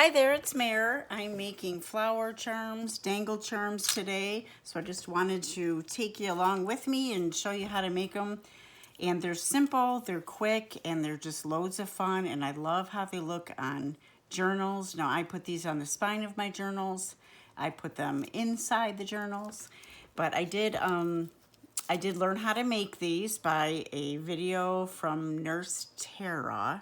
Hi there, it's Mare. I'm making flower charms, dangle charms today. So I just wanted to take you along with me and show you how to make them. And they're simple, they're quick, and they're just loads of fun. And I love how they look on journals. Now I put these on the spine of my journals. I put them inside the journals. But I did learn how to make these by a video from Nurse Tara,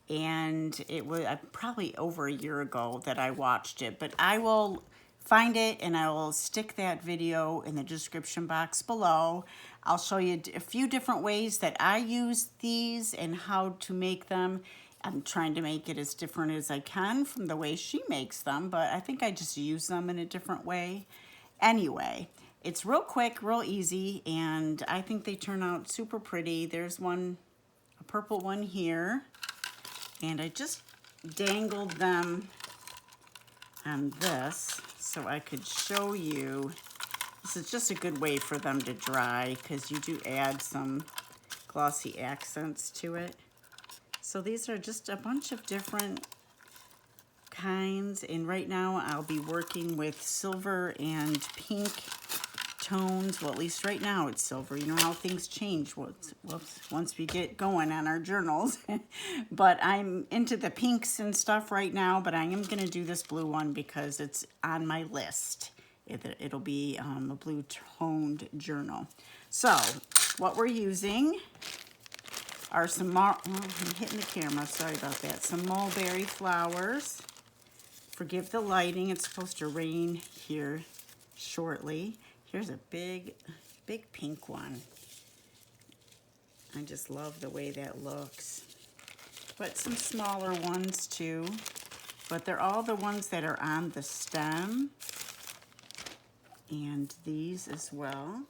and it was probably over a year ago that I watched it, but I will find it and I will stick that video in the description box below. I'll show you a few different ways that I use these and how to make them. I'm trying to make it as different as I can from the way she makes them, but I think I just use them in a different way. Anyway, it's real quick, real easy, and I think they turn out super pretty. There's one, a purple one here. And I just dangled them on this so I could show you. This is just a good way for them to dry because you do add some glossy accents to it. So these are just a bunch of different kinds, and right now I'll be working with silver and pink tones. Well, at least right now it's silver. You know how things change once we get going on our journals. But I'm into the pinks and stuff right now, but I am going to do this blue one because it's on my list. It'll be a blue toned journal. So what we're using are some I'm hitting the camera, sorry about that. Some mulberry flowers. Forgive the lighting, it's supposed to rain here shortly. Here's a big pink one. I just love the way that looks. But some smaller ones too. But they're all the ones that are on the stem. And these as well.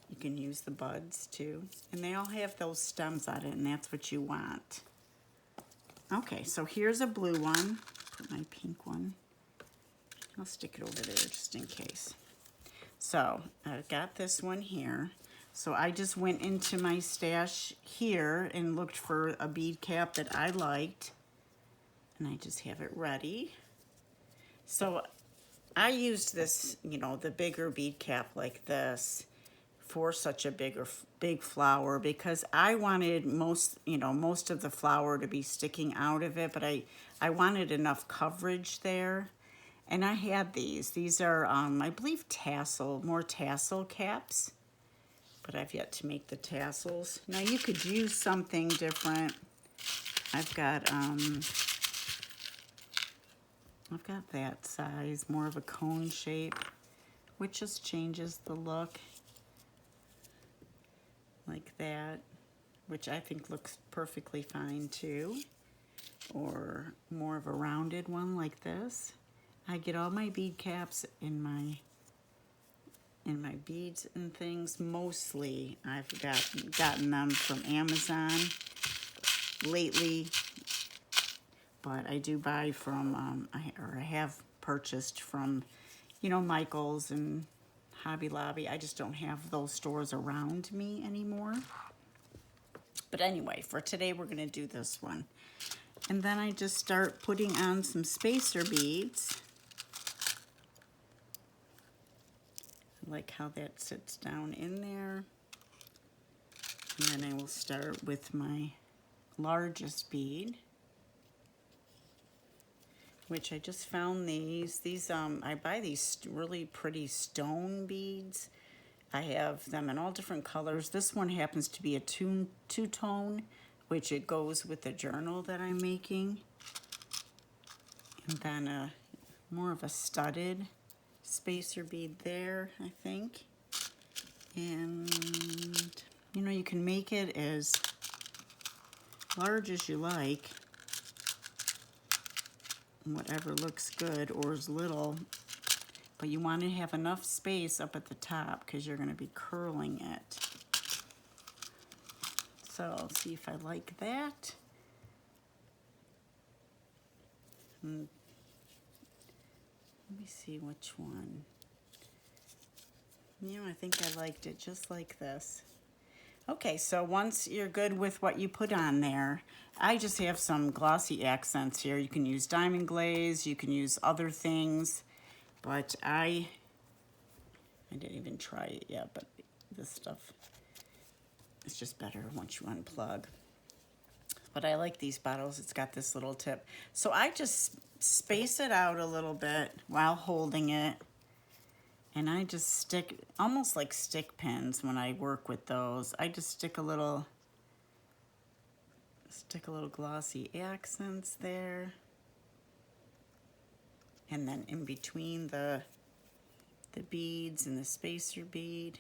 You can use the buds too. And they all have those stems on it, and that's what you want. Okay, so here's a blue one. Put my pink one. I'll stick it over there just in case. So I've got this one here. So I just went into my stash here and looked for a bead cap that I liked. And I just have it ready. So I used this, you know, the bigger bead cap like this for such a big flower because I wanted most of the flower to be sticking out of it, but I wanted enough coverage there. And I had these. These are, I believe, more tassel caps. But I've yet to make the tassels. Now you could use something different. I've got that size, more of a cone shape, which just changes the look. Like that, which I think looks perfectly fine too. Or more of a rounded one like this. I get all my bead caps in my beads and things. Mostly I've gotten them from Amazon lately, but I do buy from I have purchased from, you know, Michael's and Hobby Lobby. I just don't have those stores around me anymore. But anyway, for today we're going to do this one. And then I just start putting on some spacer beads. I like how that sits down in there. And then I will start with my largest bead, which I just found these. I buy these really pretty stone beads. I have them in all different colors. This one happens to be a two-tone, which it goes with the journal that I'm making. And then more of a studded spacer bead there, I think. And, you know, you can make it as large as you like. Whatever looks good, or as little. But you want to have enough space up at the top because you're going to be curling it. So I'll see if I like that. Let me see which one. You know, I think I liked it just like this. Okay, so once you're good with what you put on there, I just have some glossy accents here. You can use diamond glaze, you can use other things, but I didn't even try it yet, but this stuff is just better once you unplug. But I like these bottles. It's got this little tip. So I just space it out a little bit while holding it. And I just stick, almost like stick pins when I work with those. I just stick a little glossy accents there. And then in between the beads and the spacer bead.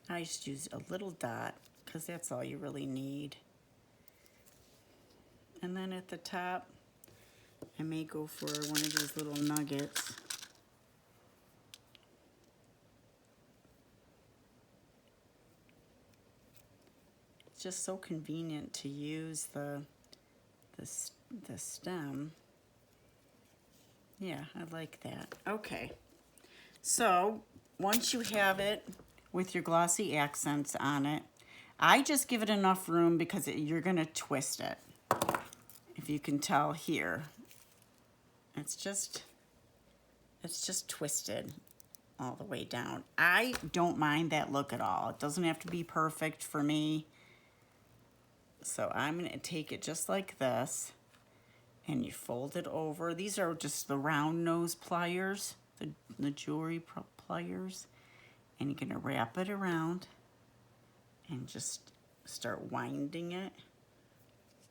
I just use a little dot because that's all you really need. And then at the top, I may go for one of these little nuggets. It's just so convenient to use the stem. Yeah, I like that. Okay, so once you have it with your glossy accents on it, I just give it enough room because you're gonna twist it. If you can tell here, it's just twisted all the way down. I don't mind that look at all. It doesn't have to be perfect for me. So I'm gonna take it just like this, and you fold it over. These are just the round nose pliers, the jewelry pliers, and you're gonna wrap it around and just start winding it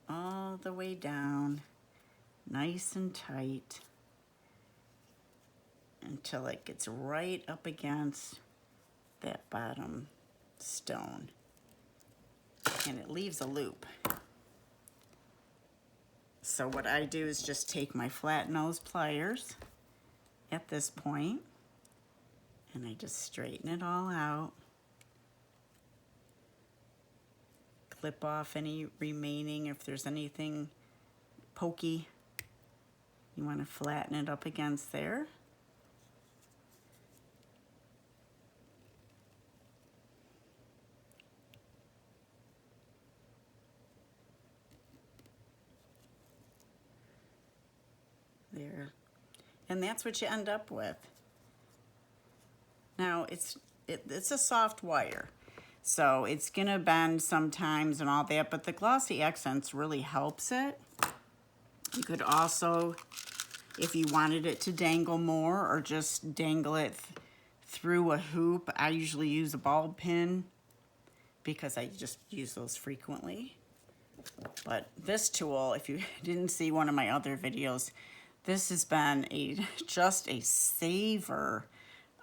all the way down, nice and tight, until it gets right up against that bottom stone. And it leaves a loop. So what I do is just take my flat nose pliers at this point, and I just straighten it all out. Clip off any remaining, if there's anything pokey, you want to flatten it up against there. There. And that's what you end up with. Now it's a soft wire, so it's gonna bend sometimes and all that, but the glossy accents really helps it. You could also, if you wanted it to dangle more or just dangle it through a hoop, I usually use a ball pin because I just use those frequently. But this tool, if you didn't see one of my other videos, this has been just a saver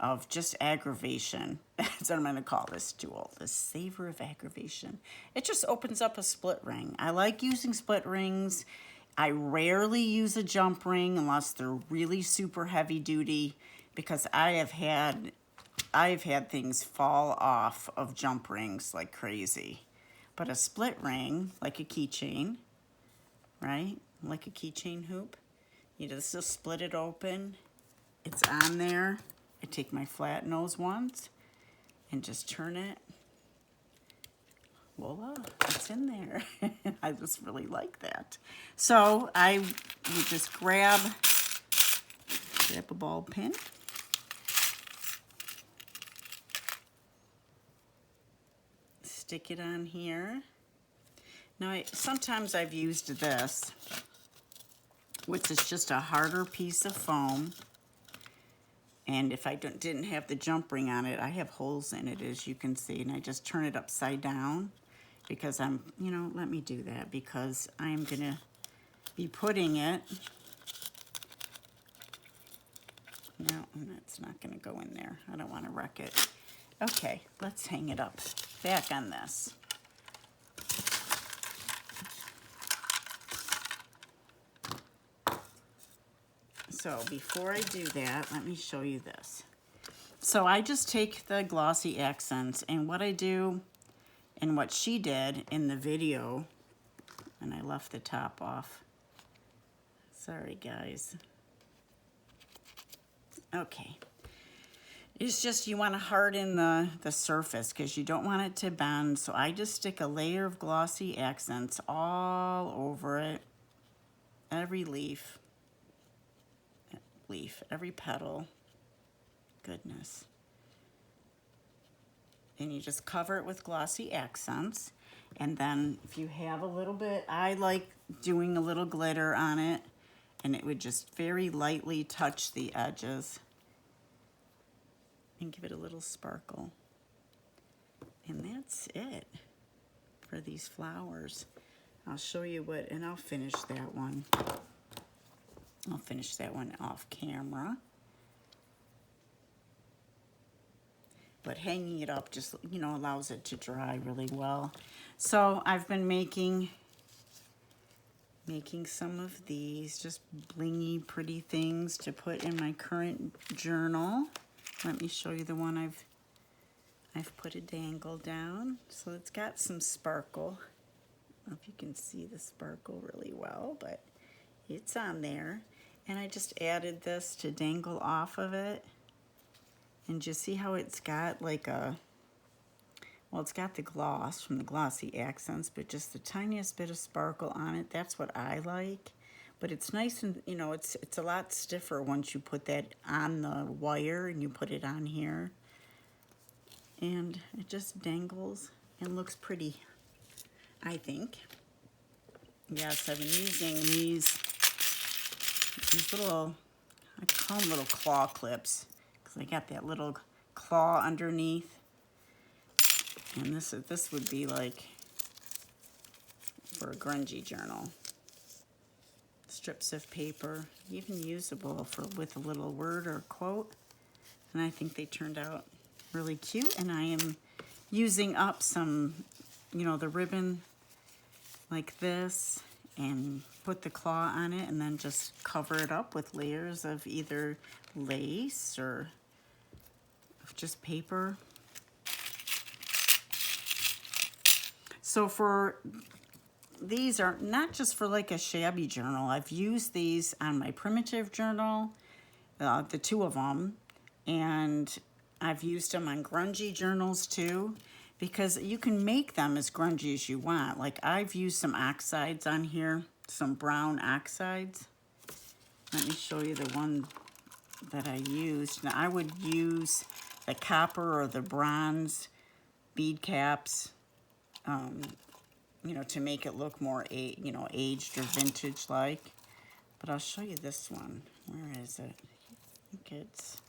of just aggravation. That's what I'm gonna call this tool, the saver of aggravation. It just opens up a split ring. I like using split rings. I rarely use a jump ring unless they're really super heavy duty, because I have had things fall off of jump rings like crazy. But a split ring, like a keychain, right? Like a keychain hoop. You just split it open. It's on there. I take my flat nose ones and just turn it. Voila, it's in there. I just really like that. So I would just grab a ball pin. Stick it on here. Now, sometimes I've used this, which is just a harder piece of foam. And if I didn't have the jump ring on it, I have holes in it, as you can see, and I just turn it upside down because let me do that because I'm gonna be putting it, no, that's not gonna go in there. I don't wanna wreck it. Okay, let's hang it up back on this. So before I do that, let me show you this. So I just take the glossy accents, and what I do, and what she did in the video, and I left the top off. Sorry, guys. Okay. It's just you want to harden the surface because you don't want it to bend. So I just stick a layer of glossy accents all over it. Every leaf, every petal. Goodness. And you just cover it with glossy accents. And then if you have a little bit, I like doing a little glitter on it, and it would just very lightly touch the edges and give it a little sparkle. And that's it for these flowers. I'll show you what, and I'll finish that one. I'll finish that one off camera. But hanging it up just, you know, allows it to dry really well. So I've been making some of these just blingy, pretty things to put in my current journal. Let me show you the one I've put a dangle down. So it's got some sparkle. I don't know if you can see the sparkle really well, but it's on there. And I just added this to dangle off of it. And just see how it's got like a, well, it's got the gloss from the glossy accents, but just the tiniest bit of sparkle on it. That's what I like. But it's nice and, you know, it's a lot stiffer once you put that on the wire and you put it on here. And it just dangles and looks pretty, I think. Yes, I've been using these little, I call them little claw clips. I got that little claw underneath, and this would be like for a grungy journal. Strips of paper, even usable with a little word or quote, and I think they turned out really cute. And I am using up some, you know, the ribbon like this, and put the claw on it, and then just cover it up with layers of either lace or just paper. So for these are not just for like a shabby journal. I've used these on my primitive journal, the two of them, and I've used them on grungy journals too, because you can make them as grungy as you want. Like I've used some oxides on here, some brown oxides. Let me show you the one that I used. Now I would use the copper or the bronze bead caps, you know, to make it look more, you know, aged or vintage-like. But I'll show you this one. Where is it? I think it's,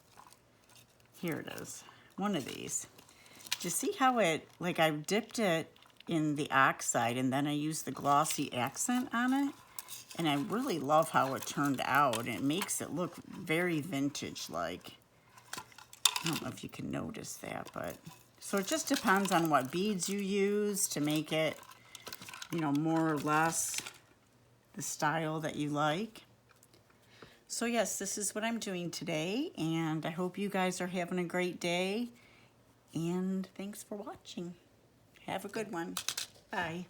here it is. One of these. Do you see how it, like I've dipped it in the oxide and then I used the glossy accent on it? And I really love how it turned out. It makes it look very vintage-like. I don't know if you can notice that, but so it just depends on what beads you use to make it, you know, more or less the style that you like. So yes, this is what I'm doing today, and I hope you guys are having a great day, and thanks for watching. Have a good one. Bye.